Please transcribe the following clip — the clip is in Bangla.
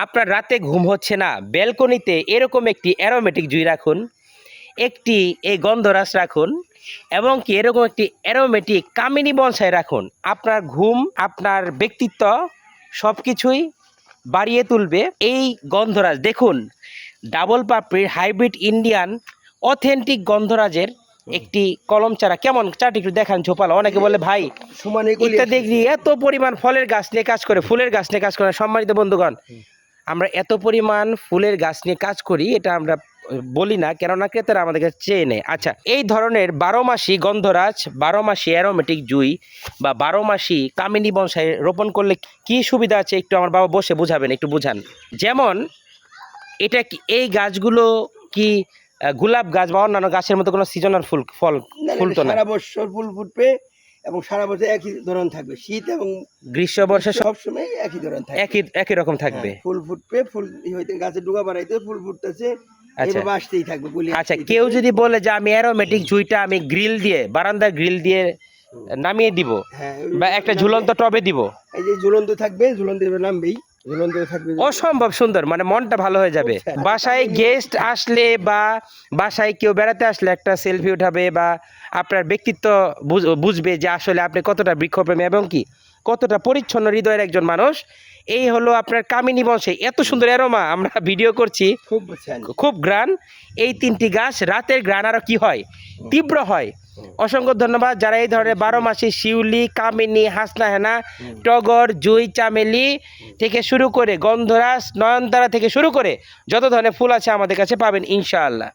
আপনার রাতে ঘুম হচ্ছে না, ব্যালকনিতে এরকম একটি অ্যারোমেটিক জুই রাখুন, একটি এই গন্ধরাজ রাখুন, এবং কি এরকম একটি অ্যারোমেটিক কামিনী বনসাই রাখুন। আপনার ঘুম, আপনার ব্যক্তিত্ব সব কিছুই বাড়িয়ে তুলবে এই গন্ধরাজ। দেখুন, ডাবল পাপড়ির হাইব্রিড ইন্ডিয়ান অথেন্টিক গন্ধরাজের একটি কলম চারা। কেমন চাটি একটু দেখান ঝোপালো। অনেকে বলে ভাই সমানে কলি ইত্যাদি আসতেছে। এত পরিমাণ ফলের গাছ নিয়ে কাজ করে, ফুলের গাছ নিয়ে কাজ করে। সম্মানিত বন্ধুগণ, আমরা এত পরিমাণ ফুলের গাছ নিয়ে কাজ করি, এটা আমরা বলি না, কেননা ক্রেতারা আমাদের কাছে চেয়ে নেয়। আচ্ছা, এই ধরনের 12 মাসি গন্ধরাজ, 12 মাসি অ্যারোমেটিক জুই বা 12 মাসি কামিনী বনসাই রোপণ করলে কি সুবিধা আছে একটু আমার বাবা বসে বুঝাবেন, একটু বুঝান। যেমন এটা কি, এই গাছগুলো কি গোলাপ গাছ বা অন্যান্য গাছের মতো কোনো সিজনাল ফল না, ফুলতো না? সারা বছর ফুল ফুটবে এবং সারা বছর একই ধরন থাকবে, শীত এবং গ্রীষ্ম বর্ষা সব সব সময় একই ধরন থাকবে। একই রকম থাকবে। হ্যাঁ, ফুল ফুটবে, ফুল হইতে গাছে ডুগা বাড়াইতে ফুল ফুটতেছে, আচ্ছা এইভাবে আসতেই থাকবে গুলি। আচ্ছা, কেউ যদি বলে যে আমি অ্যারোমেটিক জুইটা আমি গ্রিল দিয়ে, বারান্দার গ্রিল দিয়ে নামিয়ে দিব হ্যাঁ, বা একটা ঝুলন্ত টবে দিব, এই যে ঝুলন্ত থাকবে, ঝুলন্ত নামবেই, ঝুলন্ত থাকবে। অসম্ভব সুন্দর, মানে মনটা ভালো হয়ে যাবে। বাসায় গেস্ট আসলে বা বাসায় কেউ বেড়াতে আসলে একটা সেলফি উঠাবে বা আপনার ব্যক্তিত্ব বুঝবে যে আসলে আপনি কতটা বৃক্ষপ্রেমী এবং কি কতটা পরিচ্ছন্ন হৃদয়ের একজন মানুষ। এই হলো আপনার কামিনী বনসাই। এত সুন্দর অ্যারোমা, আমরা ভিডিও করছি, খুব বুঝছেন। খুব গ্রান। এই তিনটি গাছ রাতের গ্রান আরও কি হয়, তীব্র হয়। অসংখ্য ধন্যবাদ যারা এই ধরনের 12 মাসি শিউলি, কামিনী, হাসনা হেনা, টগর, জুই, চামেলি থেকে শুরু করে গন্ধরাজ, নয়নতারা থেকে শুরু করে যত ধরনের ফুল আছে আমাদের কাছে পাবেন ইনশাআল্লাহ।